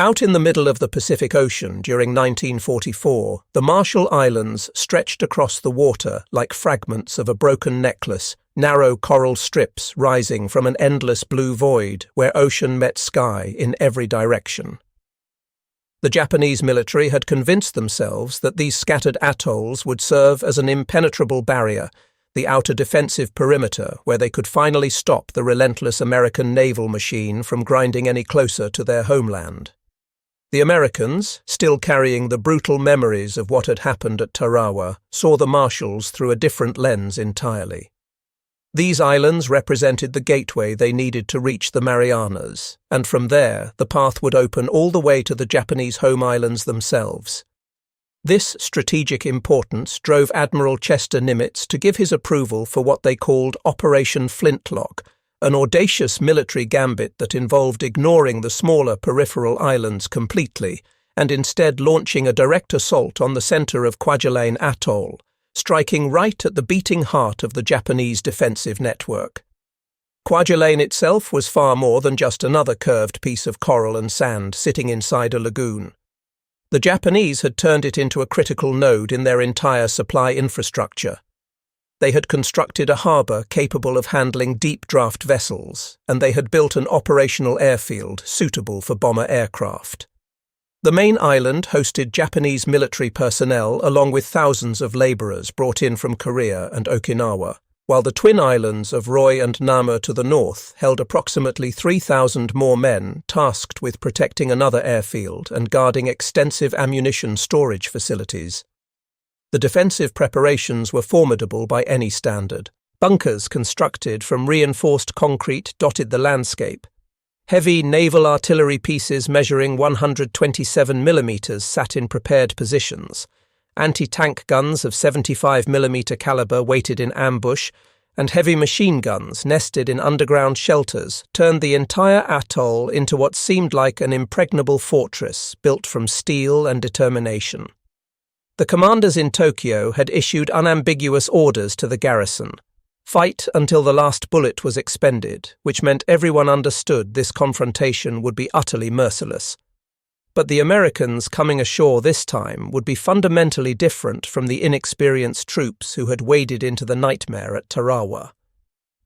Out in the middle of the Pacific Ocean during 1944, the Marshall Islands stretched across the water like fragments of a broken necklace, narrow coral strips rising from an endless blue void where ocean met sky in every direction. The Japanese military had convinced themselves that these scattered atolls would serve as an impenetrable barrier, the outer defensive perimeter where they could finally stop the relentless American naval machine from grinding any closer to their homeland. The Americans, still carrying the brutal memories of what had happened at Tarawa, saw the Marshalls through a different lens entirely. These islands represented the gateway they needed to reach the Marianas, and from there the path would open all the way to the Japanese home islands themselves. This strategic importance drove Admiral Chester Nimitz to give his approval for what they called Operation Flintlock, an audacious military gambit that involved ignoring the smaller peripheral islands completely and instead launching a direct assault on the center of Kwajalein Atoll, striking right at the beating heart of the Japanese defensive network. Kwajalein itself was far more than just another curved piece of coral and sand sitting inside a lagoon. The Japanese had turned it into a critical node in their entire supply infrastructure. They had constructed a harbour capable of handling deep-draft vessels, and they had built an operational airfield suitable for bomber aircraft. The main island hosted Japanese military personnel along with thousands of labourers brought in from Korea and Okinawa, while the twin islands of Roy and Nama to the north held approximately 3,000 more men tasked with protecting another airfield and guarding extensive ammunition storage facilities. The defensive preparations were formidable by any standard. Bunkers constructed from reinforced concrete dotted the landscape. Heavy naval artillery pieces measuring 127 mm sat in prepared positions. Anti-tank guns of 75 mm caliber waited in ambush, and heavy machine guns nested in underground shelters turned the entire atoll into what seemed like an impregnable fortress built from steel and determination. The commanders in Tokyo had issued unambiguous orders to the garrison. Fight until the last bullet was expended, which meant everyone understood this confrontation would be utterly merciless. But the Americans coming ashore this time would be fundamentally different from the inexperienced troops who had waded into the nightmare at Tarawa.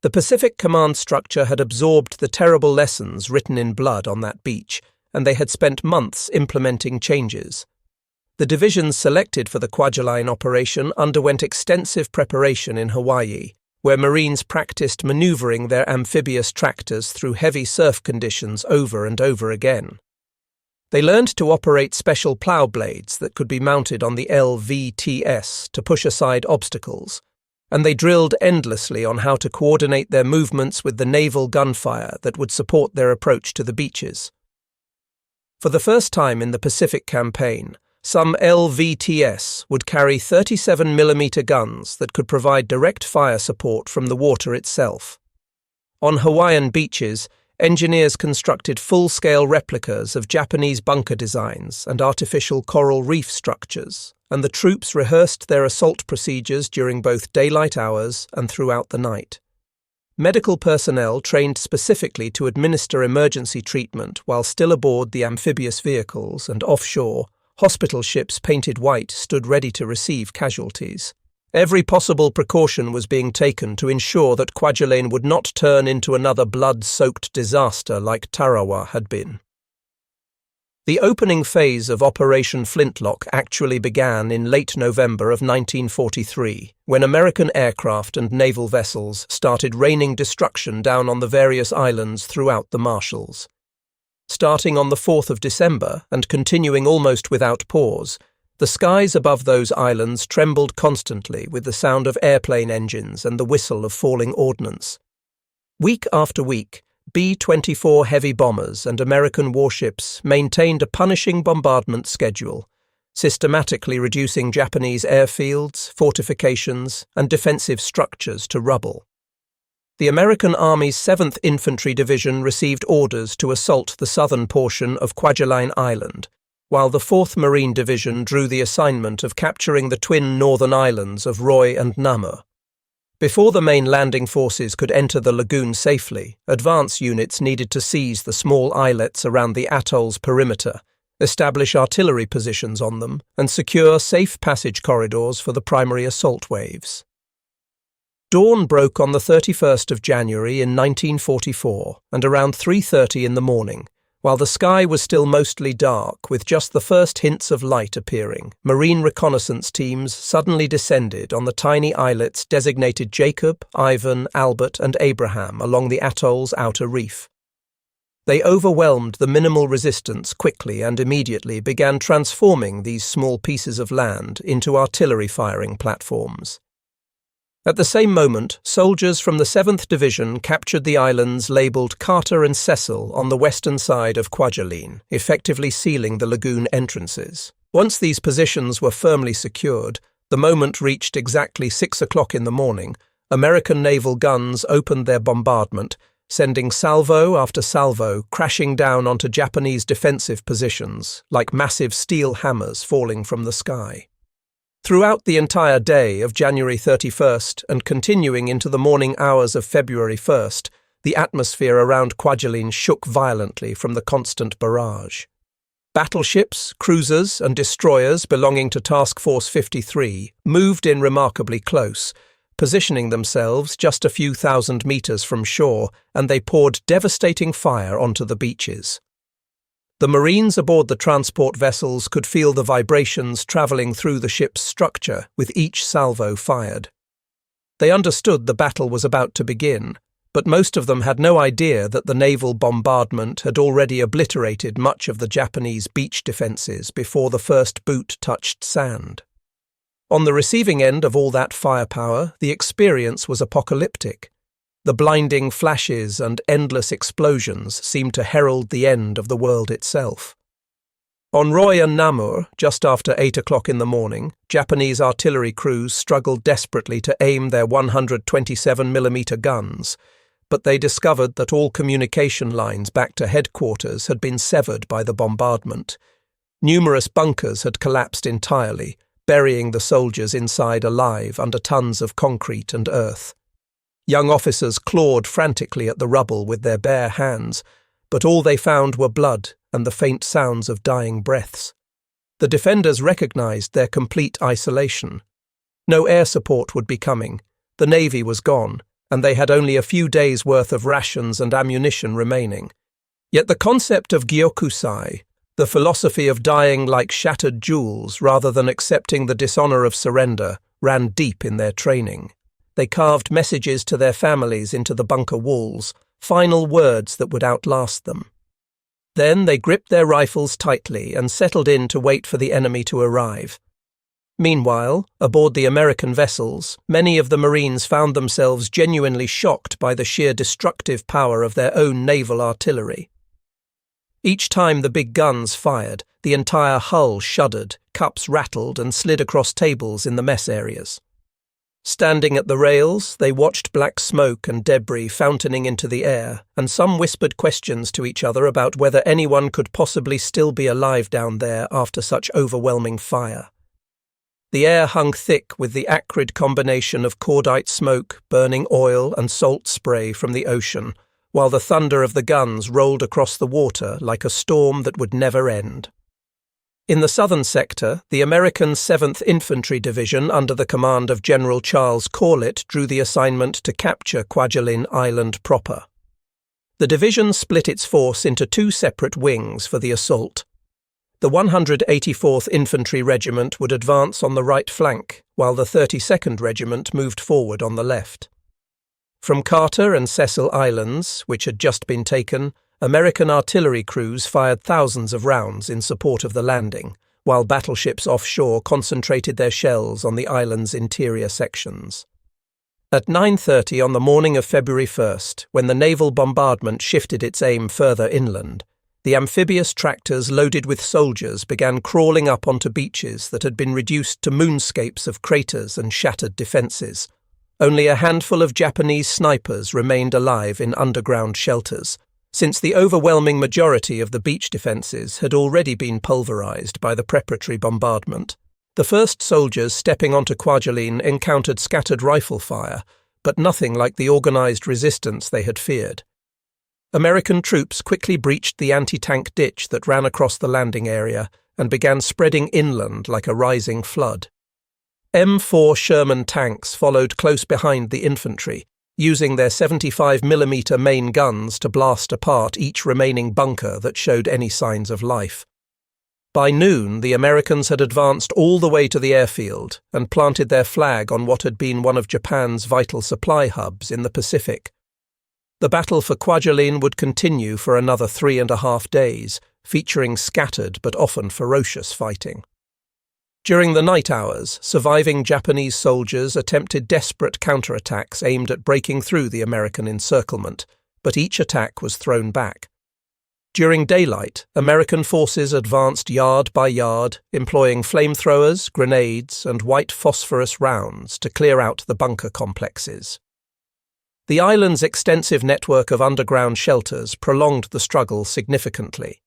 The Pacific Command structure had absorbed the terrible lessons written in blood on that beach, and they had spent months implementing changes. The divisions selected for the Kwajalein operation underwent extensive preparation in Hawaii, where Marines practiced maneuvering their amphibious tractors through heavy surf conditions over and over again. They learned to operate special plow blades that could be mounted on the LVTS to push aside obstacles, and they drilled endlessly on how to coordinate their movements with the naval gunfire that would support their approach to the beaches. For the first time in the Pacific Campaign, some LVTS would carry 37 mm guns that could provide direct fire support from the water itself. On Hawaiian beaches, engineers constructed full-scale replicas of Japanese bunker designs and artificial coral reef structures, and the troops rehearsed their assault procedures during both daylight hours and throughout the night. Medical personnel trained specifically to administer emergency treatment while still aboard the amphibious vehicles, and offshore, hospital ships painted white stood ready to receive casualties. Every possible precaution was being taken to ensure that Kwajalein would not turn into another blood-soaked disaster like Tarawa had been. The opening phase of Operation Flintlock actually began in late November of 1943, when American aircraft and naval vessels started raining destruction down on the various islands throughout the Marshalls. Starting on the 4th of December and continuing almost without pause, the skies above those islands trembled constantly with the sound of airplane engines and the whistle of falling ordnance. Week after week, B-24 heavy bombers and American warships maintained a punishing bombardment schedule, systematically reducing Japanese airfields, fortifications, and defensive structures to rubble. The American Army's 7th Infantry Division received orders to assault the southern portion of Kwajalein Island, while the 4th Marine Division drew the assignment of capturing the twin northern islands of Roy and Nama. Before the main landing forces could enter the lagoon safely, advance units needed to seize the small islets around the atoll's perimeter, establish artillery positions on them, and secure safe passage corridors for the primary assault waves. Dawn broke on the 31st of January in 1944, and around 3:30 in the morning, while the sky was still mostly dark with just the first hints of light appearing, Marine reconnaissance teams suddenly descended on the tiny islets designated Jacob, Ivan, Albert, and Abraham along the atoll's outer reef. They overwhelmed the minimal resistance quickly and immediately began transforming these small pieces of land into artillery firing platforms. At the same moment, soldiers from the 7th Division captured the islands labelled Carter and Cecil on the western side of Kwajalein, effectively sealing the lagoon entrances. Once these positions were firmly secured, the moment reached exactly 6 o'clock in the morning, American naval guns opened their bombardment, sending salvo after salvo crashing down onto Japanese defensive positions, like massive steel hammers falling from the sky. Throughout the entire day of January 31st and continuing into the morning hours of February 1st, the atmosphere around Kwajalein shook violently from the constant barrage. Battleships, cruisers, and destroyers belonging to Task Force 53 moved in remarkably close, positioning themselves just a few thousand meters from shore, and they poured devastating fire onto the beaches. The Marines aboard the transport vessels could feel the vibrations travelling through the ship's structure with each salvo fired. They understood the battle was about to begin, but most of them had no idea that the naval bombardment had already obliterated much of the Japanese beach defences before the first boot touched sand. On the receiving end of all that firepower, the experience was apocalyptic. The blinding flashes and endless explosions seemed to herald the end of the world itself. On Roy and Namur, just after 8 o'clock in the morning, Japanese artillery crews struggled desperately to aim their 127mm guns, but they discovered that all communication lines back to headquarters had been severed by the bombardment. Numerous bunkers had collapsed entirely, burying the soldiers inside alive under tons of concrete and earth. Young officers clawed frantically at the rubble with their bare hands, but all they found were blood and the faint sounds of dying breaths. The defenders recognized their complete isolation. No air support would be coming, the navy was gone, and they had only a few days' worth of rations and ammunition remaining. Yet the concept of gyokusai, the philosophy of dying like shattered jewels rather than accepting the dishonor of surrender, ran deep in their training. They carved messages to their families into the bunker walls, final words that would outlast them. Then they gripped their rifles tightly and settled in to wait for the enemy to arrive. Meanwhile, aboard the American vessels, many of the Marines found themselves genuinely shocked by the sheer destructive power of their own naval artillery. Each time the big guns fired, the entire hull shuddered, cups rattled and slid across tables in the mess areas. Standing at the rails, they watched black smoke and debris fountaining into the air, and some whispered questions to each other about whether anyone could possibly still be alive down there after such overwhelming fire. The air hung thick with the acrid combination of cordite smoke, burning oil, and salt spray from the ocean, while the thunder of the guns rolled across the water like a storm that would never end. In the southern sector, the American 7th Infantry Division under the command of General Charles Corlitt drew the assignment to capture Kwajalein Island proper. The division split its force into two separate wings for the assault. The 184th Infantry Regiment would advance on the right flank, while the 32nd Regiment moved forward on the left. From Carter and Cecil Islands, which had just been taken, American artillery crews fired thousands of rounds in support of the landing, while battleships offshore concentrated their shells on the island's interior sections. At 9:30 on the morning of February 1st, when the naval bombardment shifted its aim further inland, the amphibious tractors loaded with soldiers began crawling up onto beaches that had been reduced to moonscapes of craters and shattered defences. Only a handful of Japanese snipers remained alive in underground shelters, since the overwhelming majority of the beach defences had already been pulverised by the preparatory bombardment. The first soldiers stepping onto Kwajalein encountered scattered rifle fire, but nothing like the organized resistance they had feared. American troops quickly breached the anti-tank ditch that ran across the landing area and began spreading inland like a rising flood. M4 Sherman tanks followed close behind the infantry, using their 75mm main guns to blast apart each remaining bunker that showed any signs of life. By noon, the Americans had advanced all the way to the airfield and planted their flag on what had been one of Japan's vital supply hubs in the Pacific. The battle for Kwajalein would continue for another 3.5 days, featuring scattered but often ferocious fighting. During the night hours, surviving Japanese soldiers attempted desperate counterattacks aimed at breaking through the American encirclement, but each attack was thrown back. During daylight, American forces advanced yard by yard, employing flamethrowers, grenades, and white phosphorus rounds to clear out the bunker complexes. The island's extensive network of underground shelters prolonged the struggle significantly.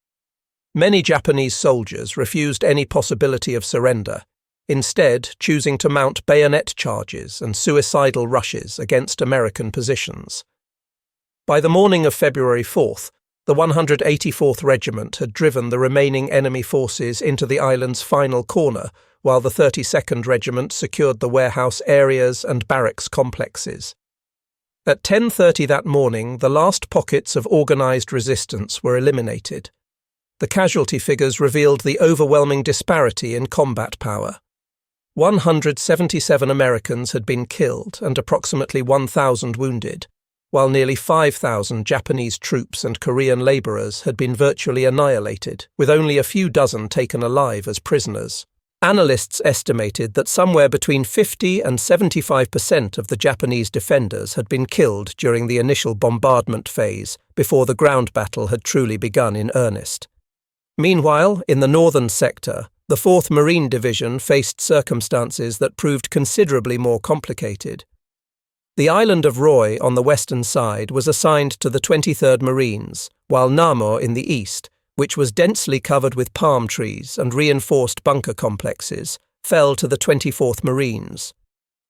Many Japanese soldiers refused any possibility of surrender, instead choosing to mount bayonet charges and suicidal rushes against American positions. By the morning of February 4th, the 184th Regiment had driven the remaining enemy forces into the island's final corner, while the 32nd Regiment secured the warehouse areas and barracks complexes. At 10:30 that morning, the last pockets of organised resistance were eliminated. The casualty figures revealed the overwhelming disparity in combat power. 177 Americans had been killed and approximately 1,000 wounded, while nearly 5,000 Japanese troops and Korean labourers had been virtually annihilated, with only a few dozen taken alive as prisoners. Analysts estimated that somewhere between 50 and 75% of the Japanese defenders had been killed during the initial bombardment phase, before the ground battle had truly begun in earnest. Meanwhile, in the northern sector, the 4th Marine Division faced circumstances that proved considerably more complicated. The island of Roy on the western side was assigned to the 23rd Marines, while Namur in the east, which was densely covered with palm trees and reinforced bunker complexes, fell to the 24th Marines.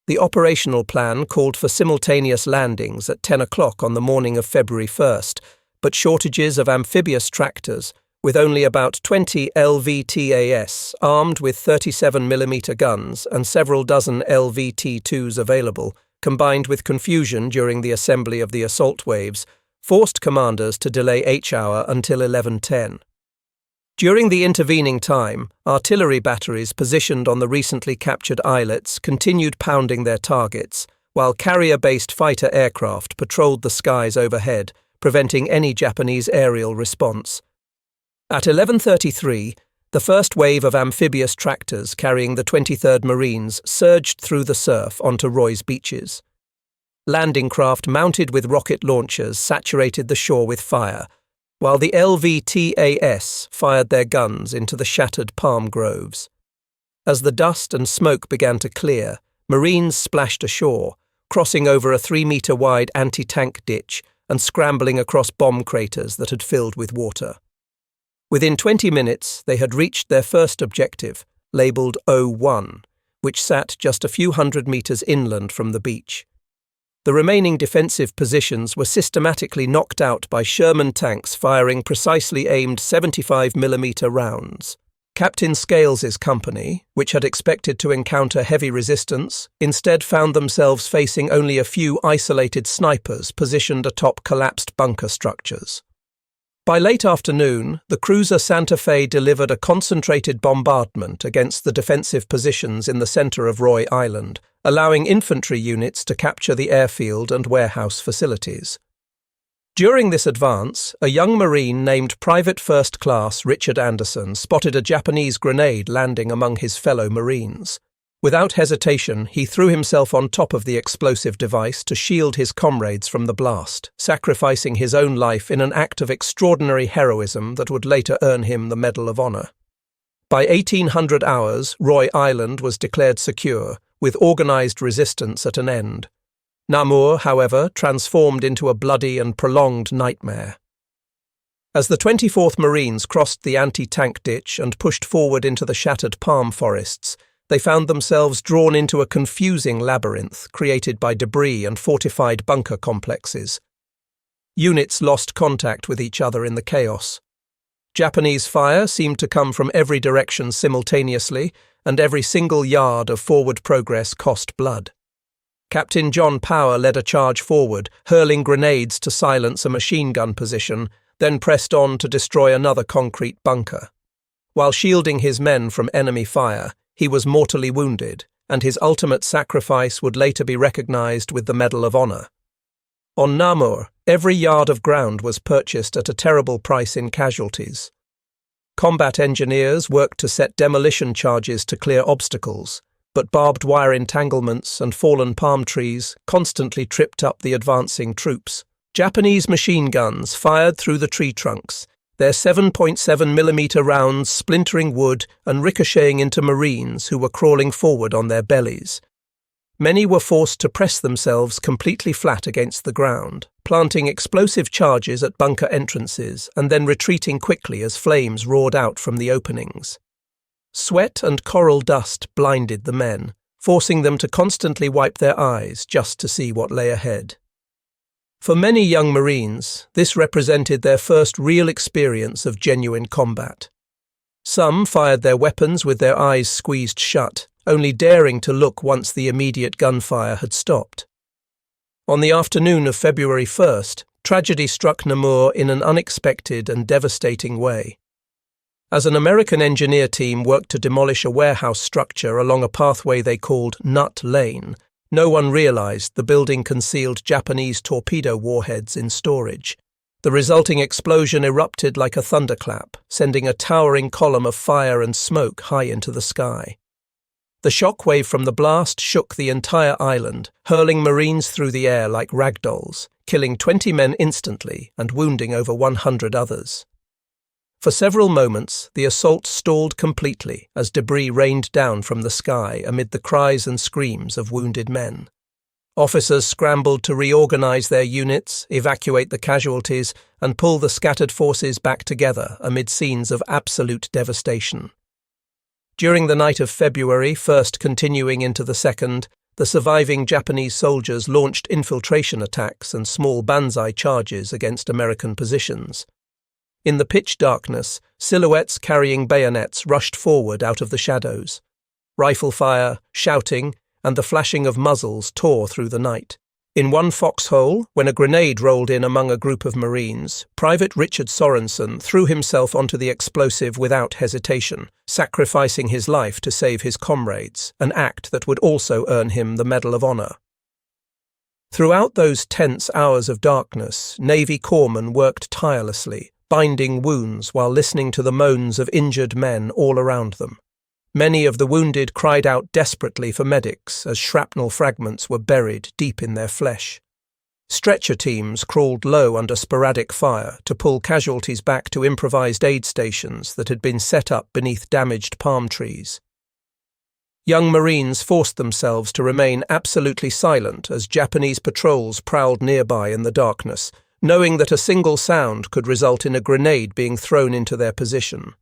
The operational plan called for simultaneous landings at 10 o'clock on the morning of February 1st, but shortages of amphibious tractors, with only about 20 LVTAS armed with 37mm guns and several dozen LVT-2s available, combined with confusion during the assembly of the assault waves, forced commanders to delay H-hour until 11:10. During the intervening time, artillery batteries positioned on the recently captured islets continued pounding their targets, while carrier-based fighter aircraft patrolled the skies overhead, preventing any Japanese aerial response. At 11:33, the first wave of amphibious tractors carrying the 23rd Marines surged through the surf onto Roy's beaches. Landing craft mounted with rocket launchers saturated the shore with fire, while the LVTAS fired their guns into the shattered palm groves. As the dust and smoke began to clear, Marines splashed ashore, crossing over a 3-metre-wide anti-tank ditch and scrambling across bomb craters that had filled with water. Within 20 minutes, they had reached their first objective, labelled O1, which sat just a few hundred metres inland from the beach. The remaining defensive positions were systematically knocked out by Sherman tanks firing precisely aimed 75mm rounds. Captain Scales's company, which had expected to encounter heavy resistance, instead found themselves facing only a few isolated snipers positioned atop collapsed bunker structures. By late afternoon, the cruiser Santa Fe delivered a concentrated bombardment against the defensive positions in the centre of Roy Island, allowing infantry units to capture the airfield and warehouse facilities. During this advance, a young Marine named Private First Class Richard Anderson spotted a Japanese grenade landing among his fellow Marines. Without hesitation, he threw himself on top of the explosive device to shield his comrades from the blast, sacrificing his own life in an act of extraordinary heroism that would later earn him the Medal of Honor. By 1800 hours, Roy Island was declared secure, with organised resistance at an end. Namur, however, transformed into a bloody and prolonged nightmare. As the 24th Marines crossed the anti-tank ditch and pushed forward into the shattered palm forests, they found themselves drawn into a confusing labyrinth created by debris and fortified bunker complexes. Units lost contact with each other in the chaos. Japanese fire seemed to come from every direction simultaneously, and every single yard of forward progress cost blood. Captain John Power led a charge forward, hurling grenades to silence a machine gun position, then pressed on to destroy another concrete bunker. While shielding his men from enemy fire, he was mortally wounded, and his ultimate sacrifice would later be recognized with the Medal of Honor. On Namur, every yard of ground was purchased at a terrible price in casualties. Combat engineers worked to set demolition charges to clear obstacles, but barbed wire entanglements and fallen palm trees constantly tripped up the advancing troops. Japanese machine guns fired through the tree trunks, their 7.7mm rounds splintering wood and ricocheting into Marines who were crawling forward on their bellies. Many were forced to press themselves completely flat against the ground, planting explosive charges at bunker entrances and then retreating quickly as flames roared out from the openings. Sweat and coral dust blinded the men, forcing them to constantly wipe their eyes just to see what lay ahead. For many young Marines, this represented their first real experience of genuine combat. Some fired their weapons with their eyes squeezed shut, only daring to look once the immediate gunfire had stopped. On the afternoon of February 1st, tragedy struck Namur in an unexpected and devastating way. As an American engineer team worked to demolish a warehouse structure along a pathway they called Nut Lane, no one realized the building concealed Japanese torpedo warheads in storage. The resulting explosion erupted like a thunderclap, sending a towering column of fire and smoke high into the sky. The shockwave from the blast shook the entire island, hurling Marines through the air like ragdolls, killing 20 men instantly and wounding over 100 others. For several moments, the assault stalled completely as debris rained down from the sky amid the cries and screams of wounded men. Officers scrambled to reorganize their units, evacuate the casualties, and pull the scattered forces back together amid scenes of absolute devastation. During the night of February 1st continuing into the 2nd, the surviving Japanese soldiers launched infiltration attacks and small banzai charges against American positions. In the pitch darkness, silhouettes carrying bayonets rushed forward out of the shadows. Rifle fire, shouting, and the flashing of muzzles tore through the night. In one foxhole, when a grenade rolled in among a group of Marines, Private Richard Sorensen threw himself onto the explosive without hesitation, sacrificing his life to save his comrades, an act that would also earn him the Medal of Honor. Throughout those tense hours of darkness, Navy corpsmen worked tirelessly, binding wounds while listening to the moans of injured men all around them. Many of the wounded cried out desperately for medics as shrapnel fragments were buried deep in their flesh. Stretcher teams crawled low under sporadic fire to pull casualties back to improvised aid stations that had been set up beneath damaged palm trees. Young Marines forced themselves to remain absolutely silent as Japanese patrols prowled nearby in the darkness, knowing that a single sound could result in a grenade being thrown into their position.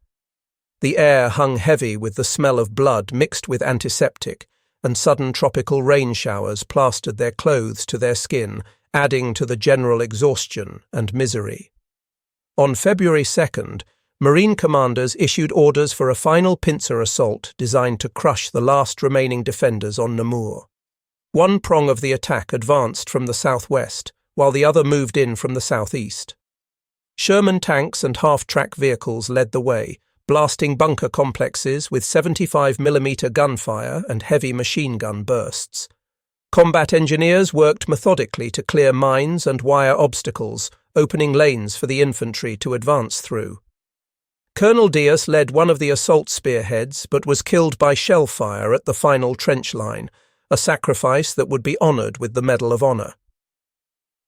The air hung heavy with the smell of blood mixed with antiseptic, and sudden tropical rain showers plastered their clothes to their skin, adding to the general exhaustion and misery. On February 2nd, Marine commanders issued orders for a final pincer assault designed to crush the last remaining defenders on Namur. One prong of the attack advanced from the southwest, while the other moved in from the southeast. Sherman tanks and half-track vehicles led the way, blasting bunker complexes with 75mm gunfire and heavy machine gun bursts. Combat engineers worked methodically to clear mines and wire obstacles, opening lanes for the infantry to advance through. Colonel Diaz led one of the assault spearheads but was killed by shell fire at the final trench line, a sacrifice that would be honoured with the Medal of Honor.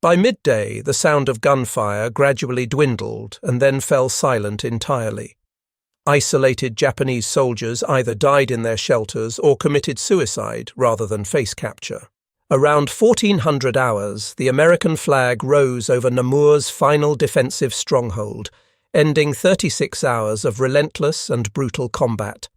By midday, the sound of gunfire gradually dwindled and then fell silent entirely. Isolated Japanese soldiers either died in their shelters or committed suicide rather than face capture. Around 1400 hours, the American flag rose over Namur's final defensive stronghold, ending 36 hours of relentless and brutal combat.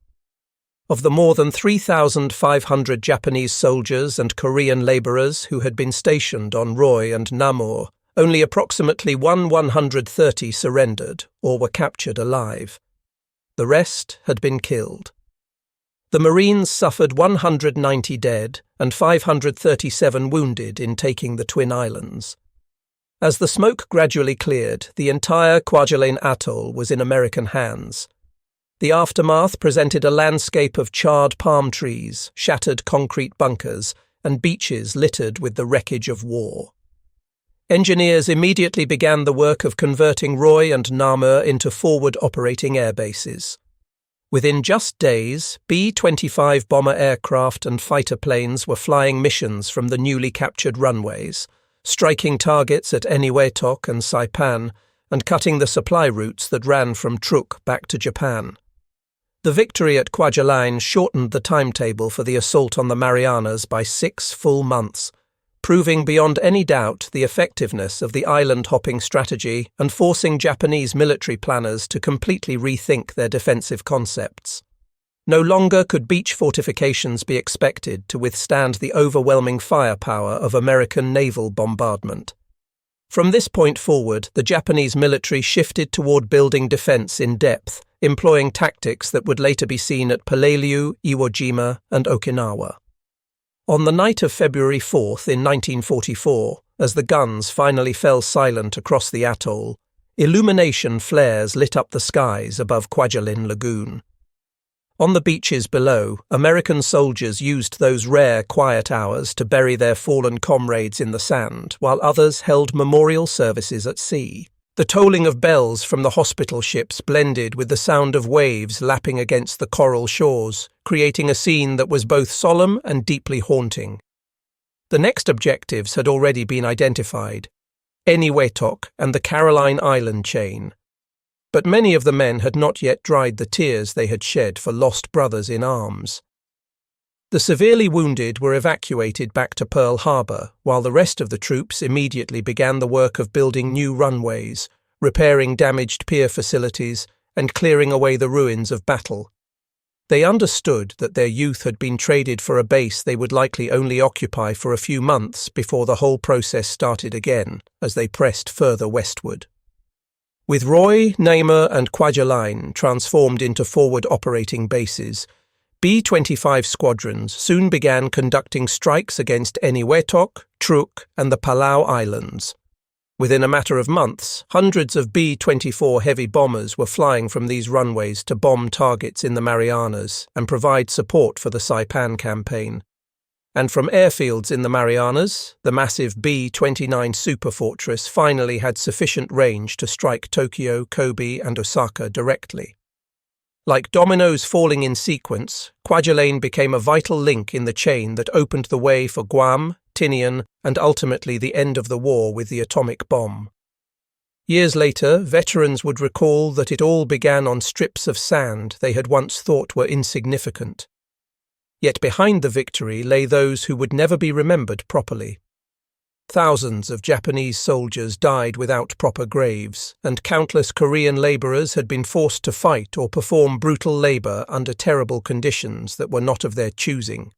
Of the more than 3,500 Japanese soldiers and Korean laborers who had been stationed on Roy and Namur, only approximately 130 surrendered or were captured alive. The rest had been killed. The Marines suffered 190 dead and 537 wounded in taking the Twin Islands. As the smoke gradually cleared, the entire Kwajalein atoll was in American hands. The aftermath presented a landscape of charred palm trees, shattered concrete bunkers, and beaches littered with the wreckage of war. Engineers immediately began the work of converting Roy and Namur into forward operating air bases. Within just days, B-25 bomber aircraft and fighter planes were flying missions from the newly captured runways, striking targets at Eniwetok and Saipan, and cutting the supply routes that ran from Truk back to Japan. The victory at Kwajalein shortened the timetable for the assault on the Marianas by 6 full months, proving beyond any doubt the effectiveness of the island-hopping strategy and forcing Japanese military planners to completely rethink their defensive concepts. No longer could beach fortifications be expected to withstand the overwhelming firepower of American naval bombardment. From this point forward, the Japanese military shifted toward building defense in depth, employing tactics that would later be seen at Peleliu, Iwo Jima, and Okinawa. On the night of February 4th in 1944, as the guns finally fell silent across the atoll, illumination flares lit up the skies above Kwajalein Lagoon. On the beaches below, American soldiers used those rare quiet hours to bury their fallen comrades in the sand, while others held memorial services at sea. The tolling of bells from the hospital ships blended with the sound of waves lapping against the coral shores, creating a scene that was both solemn and deeply haunting. The next objectives had already been identified: Eniwetok and the Caroline Island chain. But many of the men had not yet dried the tears they had shed for lost brothers in arms. The severely wounded were evacuated back to Pearl Harbor, while the rest of the troops immediately began the work of building new runways, repairing damaged pier facilities, and clearing away the ruins of battle. They understood that their youth had been traded for a base they would likely only occupy for a few months before the whole process started again, as they pressed further westward. With Roy, Namur, and Kwajalein transformed into forward operating bases, B-25 squadrons soon began conducting strikes against Eniwetok, Truk, and the Palau Islands. Within a matter of months, hundreds of B-24 heavy bombers were flying from these runways to bomb targets in the Marianas and provide support for the Saipan campaign. And from airfields in the Marianas, the massive B-29 superfortress finally had sufficient range to strike Tokyo, Kobe, and Osaka directly. Like dominoes falling in sequence, Kwajalein became a vital link in the chain that opened the way for Guam, Tinian, and ultimately the end of the war with the atomic bomb. Years later, veterans would recall that it all began on strips of sand they had once thought were insignificant. Yet behind the victory lay those who would never be remembered properly. Thousands of Japanese soldiers died without proper graves, and countless Korean laborers had been forced to fight or perform brutal labor under terrible conditions that were not of their choosing.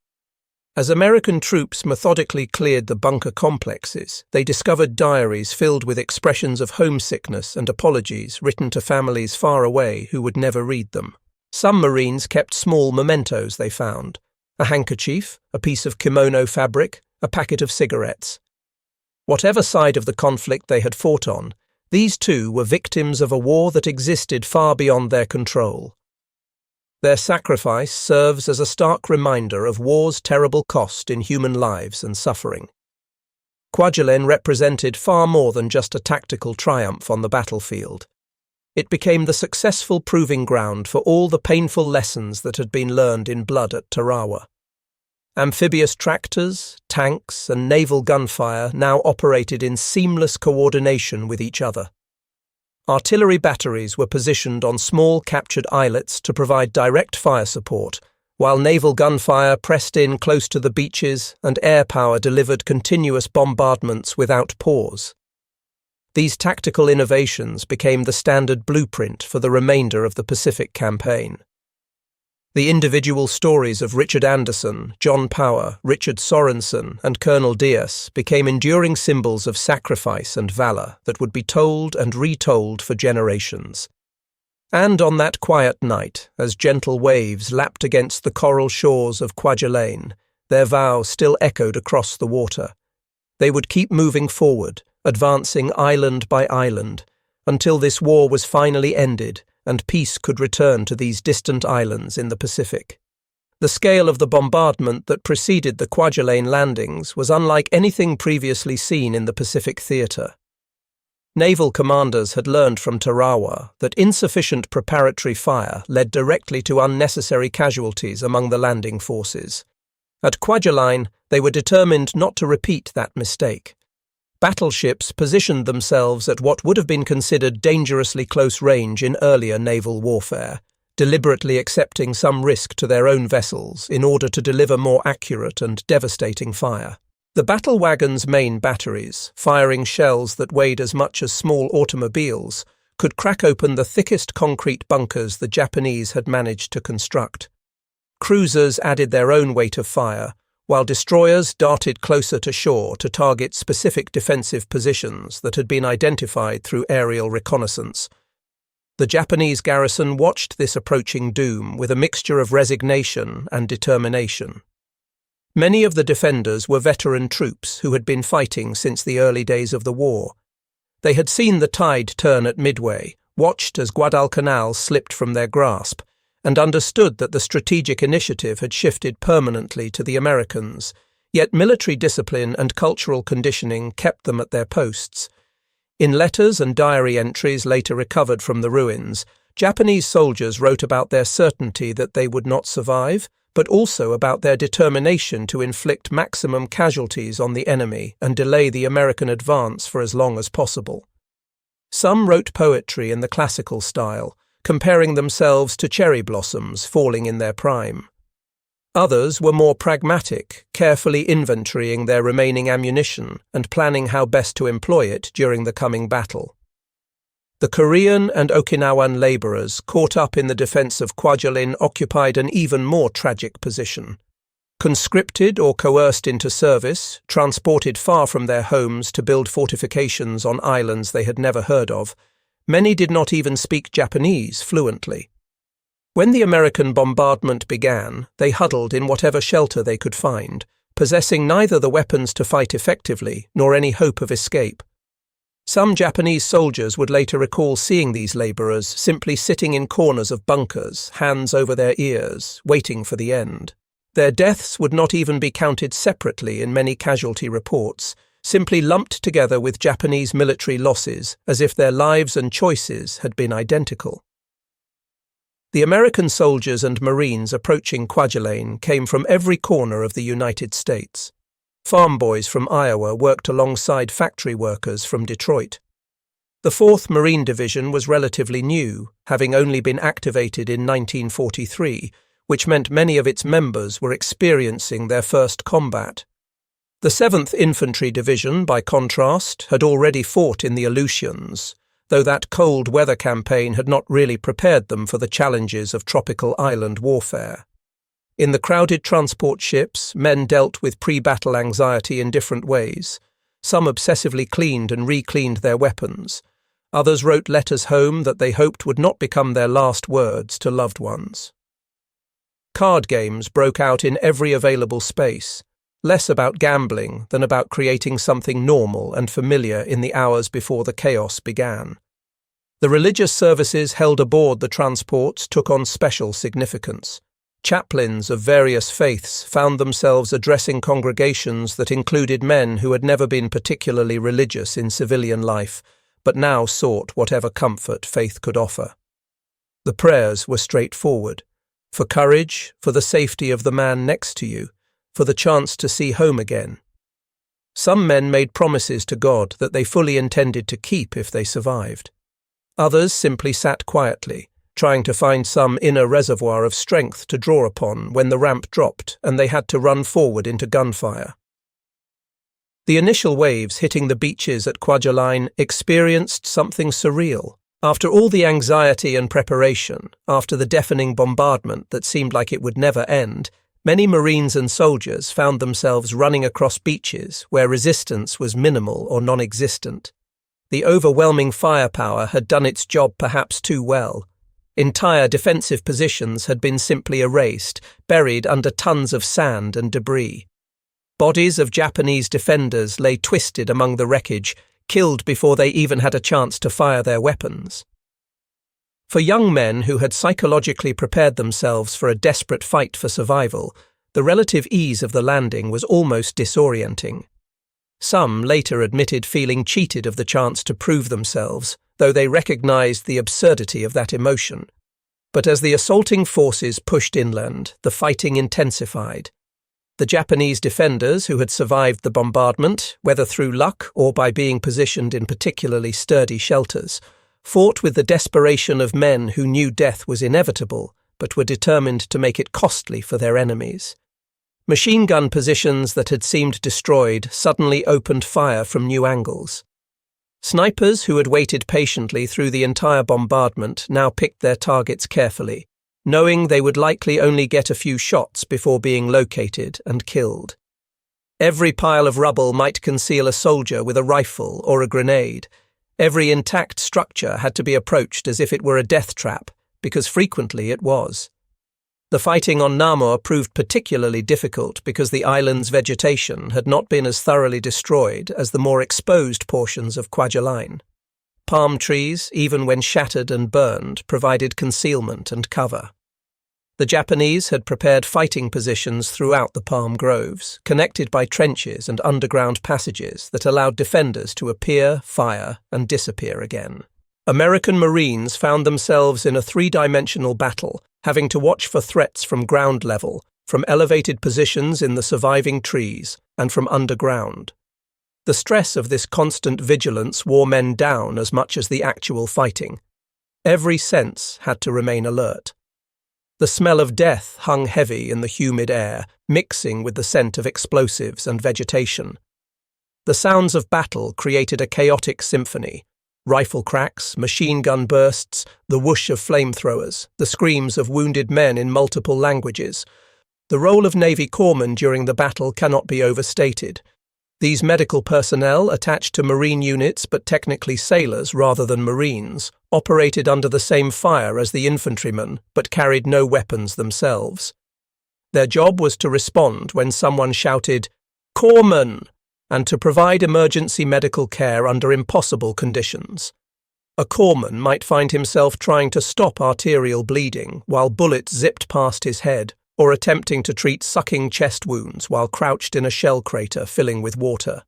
As American troops methodically cleared the bunker complexes, they discovered diaries filled with expressions of homesickness and apologies written to families far away who would never read them. Some Marines kept small mementos they found: a handkerchief, a piece of kimono fabric, a packet of cigarettes. Whatever side of the conflict they had fought on, these too were victims of a war that existed far beyond their control. Their sacrifice serves as a stark reminder of war's terrible cost in human lives and suffering. Kwajalein represented far more than just a tactical triumph on the battlefield. It became the successful proving ground for all the painful lessons that had been learned in blood at Tarawa. Amphibious tractors, tanks, and naval gunfire now operated in seamless coordination with each other. Artillery batteries were positioned on small captured islets to provide direct fire support, while naval gunfire pressed in close to the beaches and air power delivered continuous bombardments without pause. These tactical innovations became the standard blueprint for the remainder of the Pacific campaign. The individual stories of Richard Anderson, John Power, Richard Sorensen, and Colonel Diaz became enduring symbols of sacrifice and valor that would be told and retold for generations. And on that quiet night, as gentle waves lapped against the coral shores of Kwajalein, their vow still echoed across the water. They would keep moving forward, advancing island by island, until this war was finally ended and peace could return to these distant islands in the Pacific. The scale of the bombardment that preceded the Kwajalein landings was unlike anything previously seen in the Pacific theatre. Naval commanders had learned from Tarawa that insufficient preparatory fire led directly to unnecessary casualties among the landing forces. At Kwajalein, they were determined not to repeat that mistake. Battleships positioned themselves at what would have been considered dangerously close range in earlier naval warfare, deliberately accepting some risk to their own vessels in order to deliver more accurate and devastating fire. The battle wagon's main batteries, firing shells that weighed as much as small automobiles, could crack open the thickest concrete bunkers the Japanese had managed to construct. Cruisers added their own weight of fire, while destroyers darted closer to shore to target specific defensive positions that had been identified through aerial reconnaissance. The Japanese garrison watched this approaching doom with a mixture of resignation and determination. Many of the defenders were veteran troops who had been fighting since the early days of the war. They had seen the tide turn at Midway, watched as Guadalcanal slipped from their grasp, and understood that the strategic initiative had shifted permanently to the Americans, yet military discipline and cultural conditioning kept them at their posts. In letters and diary entries later recovered from the ruins, Japanese soldiers wrote about their certainty that they would not survive, but also about their determination to inflict maximum casualties on the enemy and delay the American advance for as long as possible. Some wrote poetry in the classical style, comparing themselves to cherry blossoms falling in their prime. Others were more pragmatic, carefully inventorying their remaining ammunition and planning how best to employ it during the coming battle. The Korean and Okinawan labourers caught up in the defence of Kwajalein occupied an even more tragic position. Conscripted or coerced into service, transported far from their homes to build fortifications on islands they had never heard of, many did not even speak Japanese fluently. When the American bombardment began, they huddled in whatever shelter they could find, possessing neither the weapons to fight effectively nor any hope of escape. Some Japanese soldiers would later recall seeing these labourers simply sitting in corners of bunkers, hands over their ears, waiting for the end. Their deaths would not even be counted separately in many casualty reports, simply lumped together with Japanese military losses as if their lives and choices had been identical. The American soldiers and Marines approaching Kwajalein came from every corner of the United States. Farm boys from Iowa worked alongside factory workers from Detroit. The 4th Marine Division was relatively new, having only been activated in 1943, which meant many of its members were experiencing their first combat. The 7th Infantry Division, by contrast, had already fought in the Aleutians, though that cold weather campaign had not really prepared them for the challenges of tropical island warfare. In the crowded transport ships, men dealt with pre-battle anxiety in different ways. Some obsessively cleaned and re-cleaned their weapons. Others wrote letters home that they hoped would not become their last words to loved ones. Card games broke out in every available space, less about gambling than about creating something normal and familiar in the hours before the chaos began. The religious services held aboard the transports took on special significance. Chaplains of various faiths found themselves addressing congregations that included men who had never been particularly religious in civilian life, but now sought whatever comfort faith could offer. The prayers were straightforward: for courage, for the safety of the man next to you, for the chance to see home again. Some men made promises to God that they fully intended to keep if they survived. Others simply sat quietly, trying to find some inner reservoir of strength to draw upon when the ramp dropped and they had to run forward into gunfire. The initial waves hitting the beaches at Kwajalein experienced something surreal, After all the anxiety and preparation, after the deafening bombardment that seemed like it would never end, many Marines and soldiers found themselves running across beaches where resistance was minimal or non-existent. The overwhelming firepower had done its job perhaps too well. Entire defensive positions had been simply erased, buried under tons of sand and debris. Bodies of Japanese defenders lay twisted among the wreckage, killed before they even had a chance to fire their weapons. For young men who had psychologically prepared themselves for a desperate fight for survival, the relative ease of the landing was almost disorienting. Some later admitted feeling cheated of the chance to prove themselves, though they recognized the absurdity of that emotion. But as the assaulting forces pushed inland, the fighting intensified. The Japanese defenders who had survived the bombardment, whether through luck or by being positioned in particularly sturdy shelters, fought with the desperation of men who knew death was inevitable, but were determined to make it costly for their enemies. Machine gun positions that had seemed destroyed suddenly opened fire from new angles. Snipers who had waited patiently through the entire bombardment now picked their targets carefully, knowing they would likely only get a few shots before being located and killed. Every pile of rubble might conceal a soldier with a rifle or a grenade. Every intact structure had to be approached as if it were a death trap, because frequently it was. The fighting on Namur proved particularly difficult because the island's vegetation had not been as thoroughly destroyed as the more exposed portions of Kwajalein. Palm trees, even when shattered and burned, provided concealment and cover. The Japanese had prepared fighting positions throughout the palm groves, connected by trenches and underground passages that allowed defenders to appear, fire, and disappear again. American Marines found themselves in a three-dimensional battle, having to watch for threats from ground level, from elevated positions in the surviving trees, and from underground. The stress of this constant vigilance wore men down as much as the actual fighting. Every sense had to remain alert. The smell of death hung heavy in the humid air, mixing with the scent of explosives and vegetation. The sounds of battle created a chaotic symphony. Rifle cracks, machine gun bursts, the whoosh of flamethrowers, the screams of wounded men in multiple languages. The role of Navy corpsmen during the battle cannot be overstated. These medical personnel, attached to Marine units but technically sailors rather than Marines, operated under the same fire as the infantrymen but carried no weapons themselves. Their job was to respond when someone shouted, "Corpsman!" and to provide emergency medical care under impossible conditions. A corpsman might find himself trying to stop arterial bleeding while bullets zipped past his head, or attempting to treat sucking chest wounds while crouched in a shell crater filling with water.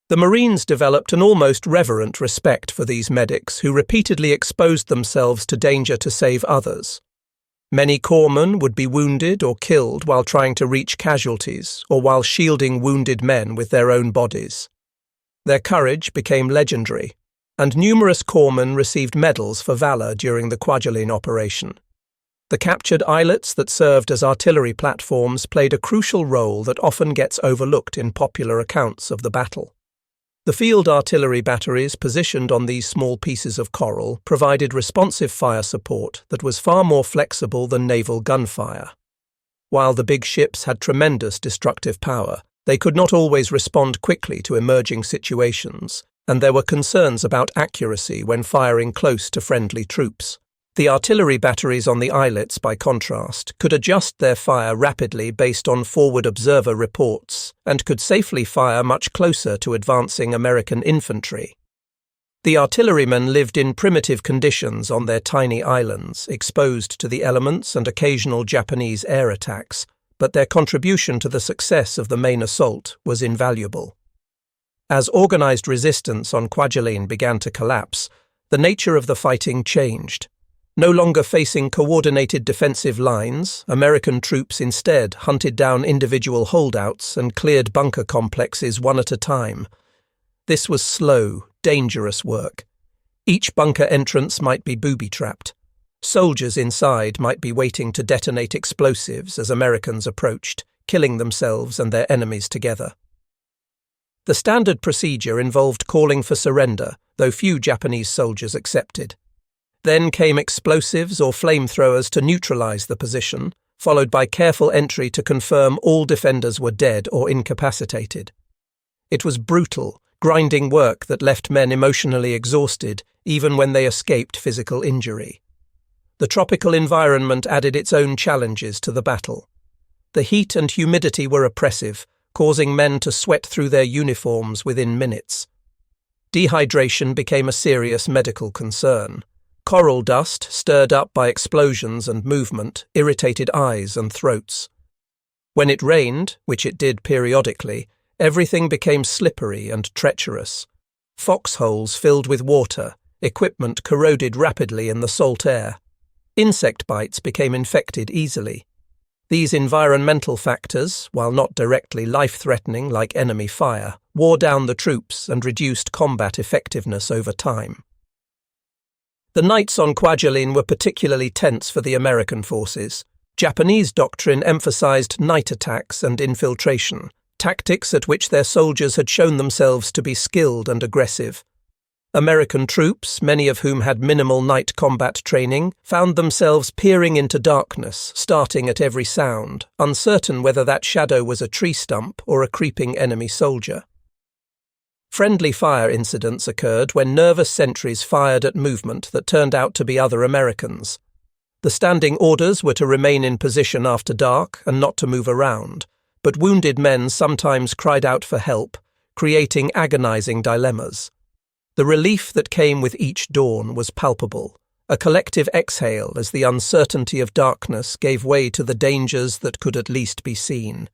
The Marines developed an almost reverent respect for these medics who repeatedly exposed themselves to danger to save others. Many corpsmen would be wounded or killed while trying to reach casualties or while shielding wounded men with their own bodies. Their courage became legendary, and numerous corpsmen received medals for valour during the Kwajalein operation. The captured islets that served as artillery platforms played a crucial role that often gets overlooked in popular accounts of the battle. The field artillery batteries positioned on these small pieces of coral provided responsive fire support that was far more flexible than naval gunfire. While the big ships had tremendous destructive power, they could not always respond quickly to emerging situations, and there were concerns about accuracy when firing close to friendly troops. The artillery batteries on the islets, by contrast, could adjust their fire rapidly based on forward observer reports and could safely fire much closer to advancing American infantry. The artillerymen lived in primitive conditions on their tiny islands, exposed to the elements and occasional Japanese air attacks, but their contribution to the success of the main assault was invaluable. As organized resistance on Kwajalein began to collapse, the nature of the fighting changed. No longer facing coordinated defensive lines, American troops instead hunted down individual holdouts and cleared bunker complexes one at a time. This was slow, dangerous work. Each bunker entrance might be booby-trapped. Soldiers inside might be waiting to detonate explosives as Americans approached, killing themselves and their enemies together. The standard procedure involved calling for surrender, though few Japanese soldiers accepted. Then came explosives or flamethrowers to neutralize the position, followed by careful entry to confirm all defenders were dead or incapacitated. It was brutal, grinding work that left men emotionally exhausted even when they escaped physical injury. The tropical environment added its own challenges to the battle. The heat and humidity were oppressive, causing men to sweat through their uniforms within minutes. Dehydration became a serious medical concern. Coral dust, stirred up by explosions and movement, irritated eyes and throats. When it rained, which it did periodically, everything became slippery and treacherous. Foxholes filled with water, equipment corroded rapidly in the salt air. Insect bites became infected easily. These environmental factors, while not directly life-threatening like enemy fire, wore down the troops and reduced combat effectiveness over time. The nights on Kwajalein were particularly tense for the American forces. Japanese doctrine emphasized night attacks and infiltration, tactics at which their soldiers had shown themselves to be skilled and aggressive. American troops, many of whom had minimal night combat training, found themselves peering into darkness, starting at every sound, uncertain whether that shadow was a tree stump or a creeping enemy soldier. Friendly fire incidents occurred when nervous sentries fired at movement that turned out to be other Americans. The standing orders were to remain in position after dark and not to move around, but wounded men sometimes cried out for help, creating agonizing dilemmas. The relief that came with each dawn was palpable, a collective exhale as the uncertainty of darkness gave way to the dangers that could at least be seen.